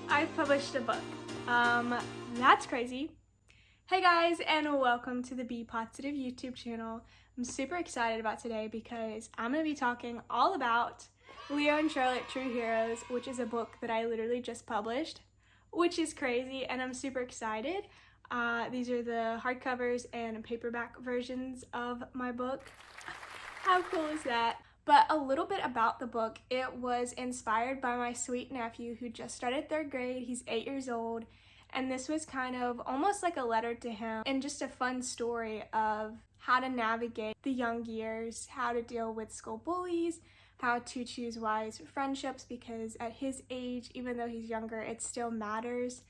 I've published a book. That's crazy. Hey guys, and welcome to the Be Positive YouTube channel. I'm super excited about today because I'm going to be talking all about Leo and Charlotte True Heroes, which is a book that I literally just published, which is crazy, and I'm super excited. These are the hardcovers and paperback versions of my book. How cool is that? But a little bit about the book. It was inspired by my sweet nephew who just started 3rd grade. He's 8 years old. And this was kind of almost like a letter to him and just a fun story of how to navigate the young years, how to deal with school bullies, how to choose wise friendships, because at his age, even though he's younger, it still matters.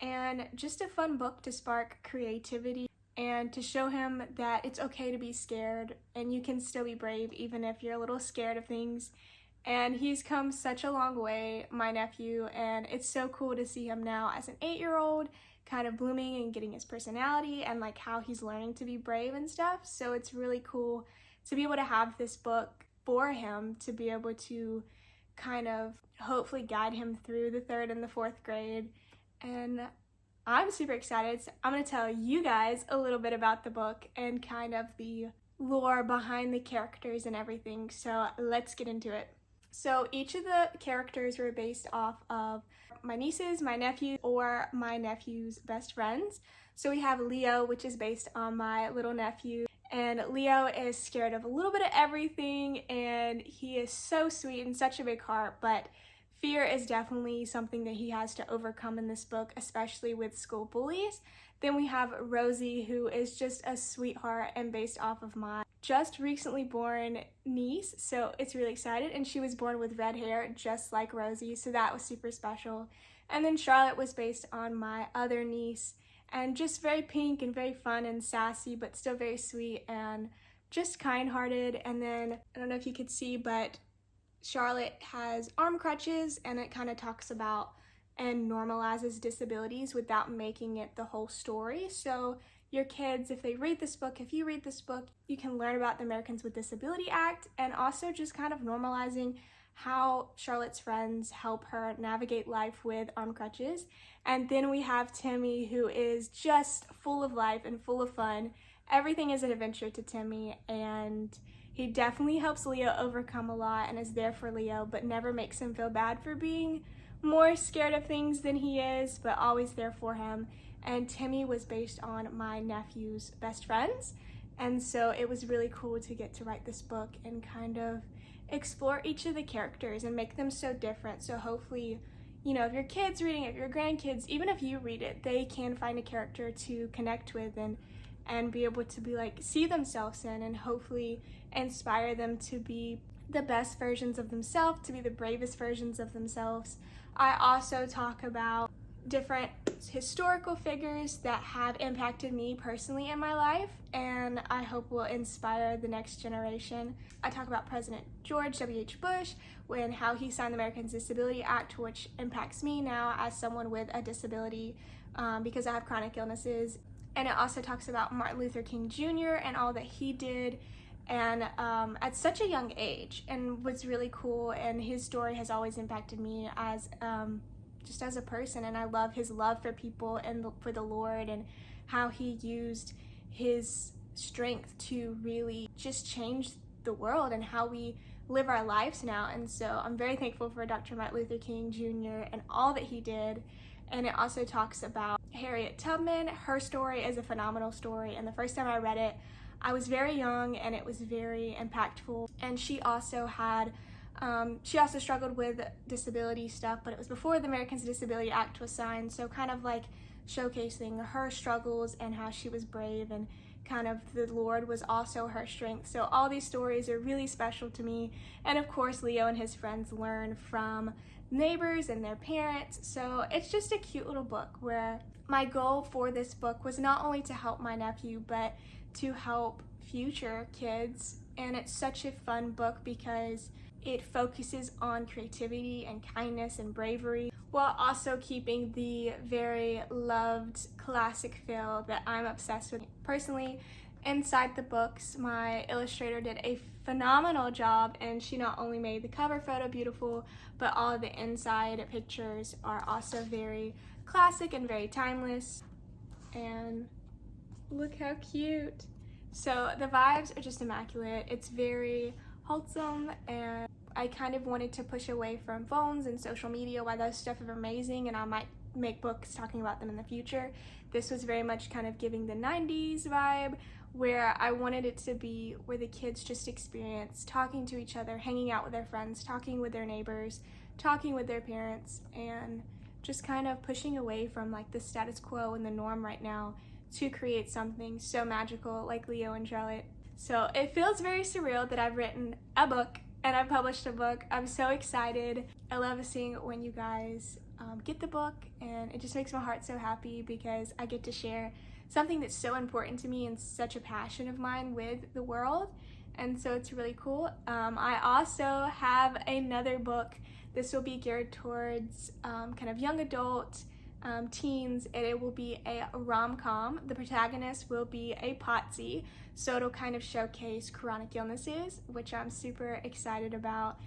And just a fun book to spark creativity and to show him that it's okay to be scared and you can still be brave even if you're a little scared of things. And he's come such a long way, my nephew, and it's so cool to see him now as an 8-year-old kind of blooming and getting his personality and like how he's learning to be brave and stuff. So it's really cool to be able to have this book for him to be able to kind of hopefully guide him through the 3rd and the 4th grade. And I'm super excited. So I'm going to tell you guys a little bit about the book and kind of the lore behind the characters and everything. So let's get into it. So each of the characters were based off of my nieces, my nephew, or my nephew's best friends. So we have Leo, which is based on my little nephew. And Leo is scared of a little bit of everything, and he is so sweet and such a big heart, but fear is definitely something that he has to overcome in this book, especially with school bullies. Then we have Rosie, who is just a sweetheart and based off of my just recently born niece. So it's really excited. And she was born with red hair, just like Rosie. So that was super special. And then Charlotte was based on my other niece and just very pink and very fun and sassy, but still very sweet and just kind-hearted. And then, I don't know if you could see, but Charlotte has arm crutches, and it kind of talks about and normalizes disabilities without making it the whole story. So your kids, if they read this book, if you read this book, you can learn about the Americans with Disability Act and also just kind of normalizing how Charlotte's friends help her navigate life with arm crutches. And then we have Timmy, who is just full of life and full of fun. Everything is an adventure to Timmy, and he definitely helps Leo overcome a lot and is there for Leo, but never makes him feel bad for being more scared of things than he is, but always there for him. And Timmy was based on my nephew's best friends. And so it was really cool to get to write this book and kind of explore each of the characters and make them so different. So hopefully, you know, if your kids reading it, if your grandkids, even if you read it, they can find a character to connect with and be able to be like, see themselves in, and hopefully inspire them to be the best versions of themselves, to be the bravest versions of themselves. I also talk about different historical figures that have impacted me personally in my life, and I hope will inspire the next generation. I talk about President George W.H. Bush and how he signed the Americans with Disability Act, which impacts me now as someone with a disability because I have chronic illnesses. And it also talks about Martin Luther King Jr. and all that he did, and at such a young age, and was really cool. And his story has always impacted me as just as a person, and I love his love for people and for the Lord, and how he used his strength to really just change the world and how we live our lives now. And so I'm very thankful for Dr. Martin Luther King Jr. and all that he did. And it also talks about Harriet Tubman. Her story is a phenomenal story, and the first time I read it, I was very young and it was very impactful. And she also struggled with disability stuff, but it was before the Americans with Disability Act was signed, so kind of like showcasing her struggles and how she was brave, and kind of the Lord was also her strength. So all these stories are really special to me. And of course, Leo and his friends learn from neighbors and their parents. So it's just a cute little book where my goal for this book was not only to help my nephew, but to help future kids. And it's such a fun book because it focuses on creativity and kindness and bravery, while also keeping the very loved classic feel that I'm obsessed with personally. Inside the books, my illustrator did a phenomenal job, and she not only made the cover photo beautiful, but all the inside pictures are also very classic and very timeless. And look how cute. So the vibes are just immaculate. It's very wholesome, and I kind of wanted to push away from phones and social media. While those stuff are amazing and I might make books talking about them in the future, this was very much kind of giving the 90s vibe, where I wanted it to be where the kids just experience talking to each other, hanging out with their friends, talking with their neighbors, talking with their parents, and just kind of pushing away from like the status quo and the norm right now to create something so magical like Leo and Charlotte. So it feels very surreal that I've written a book and I've published a book. I'm so excited. I love seeing when you guys get the book, and it just makes my heart so happy because I get to share something that's so important to me and such a passion of mine with the world. And so it's really cool. I also have another book. This will be geared towards kind of young adult, teens, and it will be a rom-com. The protagonist will be a potsy, so it'll kind of showcase chronic illnesses, which I'm super excited about.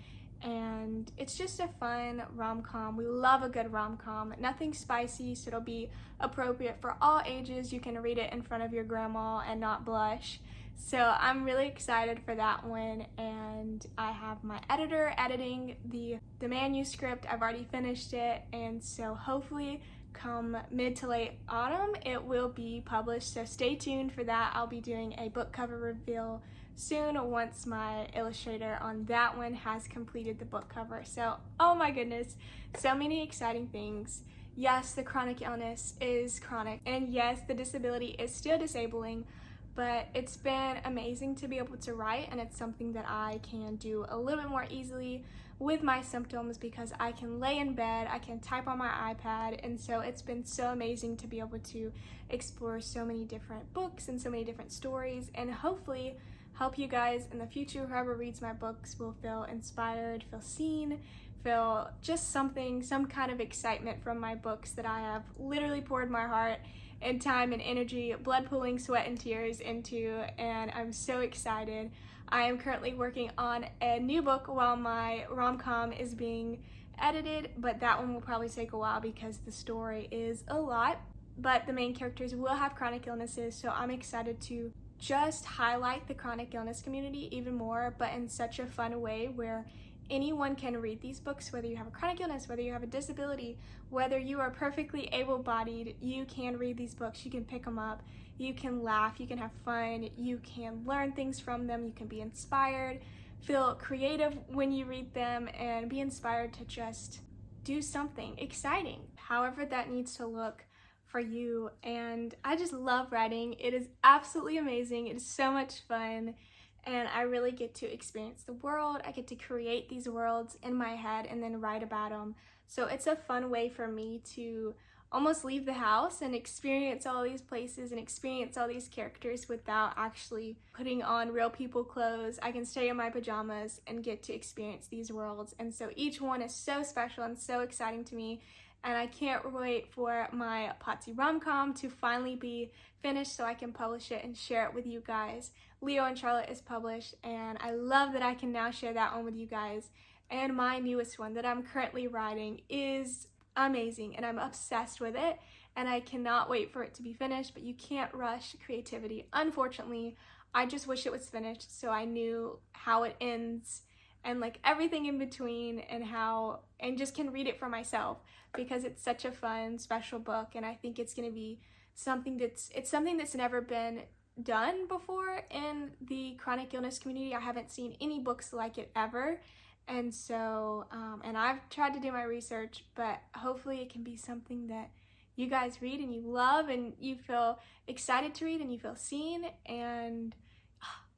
And it's just a fun rom-com. We love a good rom-com. Nothing spicy, so it'll be appropriate for all ages. You can read it in front of your grandma and not blush. So I'm really excited for that one, and I have my editor editing the manuscript. I've already finished it, and so hopefully come mid to late autumn it will be published, so stay tuned for that. I'll be doing a book cover reveal soon once my illustrator on that one has completed the book cover. So, oh my goodness, so many exciting things. Yes, the chronic illness is chronic, and yes, the disability is still disabling, but it's been amazing to be able to write, and it's something that I can do a little bit more easily with my symptoms because I can lay in bed, I can type on my iPad, and so it's been so amazing to be able to explore so many different books and so many different stories, and hopefully help you guys in the future. Whoever reads my books will feel inspired, feel seen, feel just something, some kind of excitement from my books that I have literally poured my heart and time and energy, blood pooling, sweat and tears into, and I'm so excited. I am currently working on a new book while my rom-com is being edited, but that one will probably take a while because the story is a lot. But the main characters will have chronic illnesses, so I'm excited to just highlight the chronic illness community even more, but in such a fun way where anyone can read these books, whether you have a chronic illness, whether you have a disability, whether you are perfectly able-bodied, you can read these books, you can pick them up, you can laugh, you can have fun, you can learn things from them, you can be inspired, feel creative when you read them, and be inspired to just do something exciting, however that needs to look for you. And I just love writing. It is absolutely amazing. It is so much fun, and I really get to experience the world. I get to create these worlds in my head and then write about them. So it's a fun way for me to almost leave the house and experience all these places and experience all these characters without actually putting on real people clothes. I can stay in my pajamas and get to experience these worlds. And so each one is so special and so exciting to me. And I can't wait for my Potsy rom-com to finally be finished so I can publish it and share it with you guys. Leo and Charlotte is published, and I love that I can now share that one with you guys. And my newest one that I'm currently writing is amazing, and I'm obsessed with it, and I cannot wait for it to be finished, but you can't rush creativity. Unfortunately, I just wish it was finished so I knew how it ends and like everything in between, and just can read it for myself because it's such a fun, special book, and I think it's going to be something that's never been done before in the chronic illness community. I haven't seen any books like it ever, and so and I've tried to do my research, but hopefully it can be something that you guys read and you love and you feel excited to read and you feel seen, and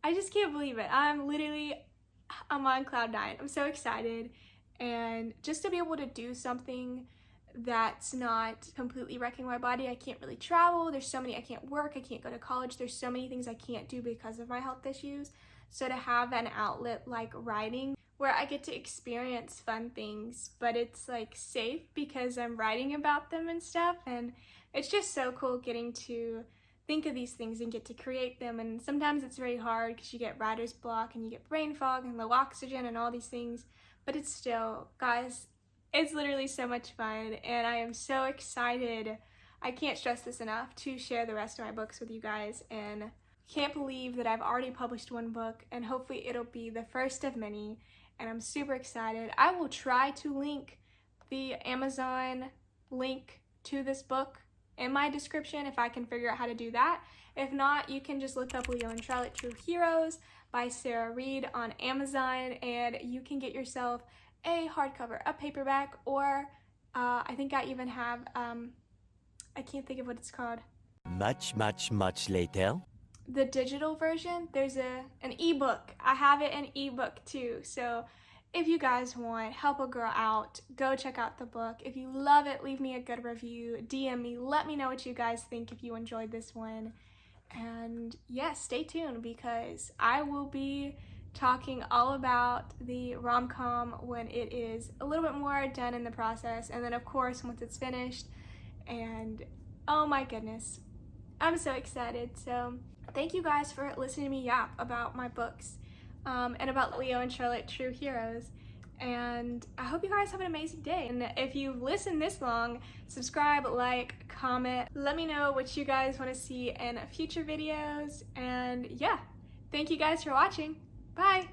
I just can't believe it. I'm on cloud nine. I'm so excited, and just to be able to do something that's not completely wrecking my body. I can't really travel. I can't work. I can't go to college. There's so many things I can't do because of my health issues. So to have an outlet like writing where I get to experience fun things, but it's like safe because I'm writing about them and stuff, and it's just so cool getting to think of these things and get to create them. And sometimes it's very hard because you get writer's block and you get brain fog and low oxygen and all these things. But it's still, guys, it's literally so much fun, and I am so excited. I can't stress this enough to share the rest of my books with you guys, and can't believe that I've already published one book, and hopefully it'll be the first of many, and I'm super excited. I will try to link the Amazon link to this book in my description if I can figure out how to do that. If not, you can just look up Leo and Charlotte True Heroes by Sarah Reed on Amazon, and you can get yourself a hardcover, a paperback, or I think I even have, I can't think of what it's called. Much later. The digital version, there's an ebook. I have it in ebook too. So if you guys want, help a girl out, go check out the book. If you love it, leave me a good review, DM me, let me know what you guys think if you enjoyed this one. And yes, stay tuned because I will be talking all about the rom-com when it is a little bit more done in the process, and then of course once it's finished. And oh my goodness, I'm so excited. So thank you guys for listening to me yap about my books and about Leo and Charlotte True Heroes, and I hope you guys have an amazing day. And if you've listened this long, subscribe, like, comment, let me know what you guys want to see in future videos. And yeah, thank you guys for watching. Bye!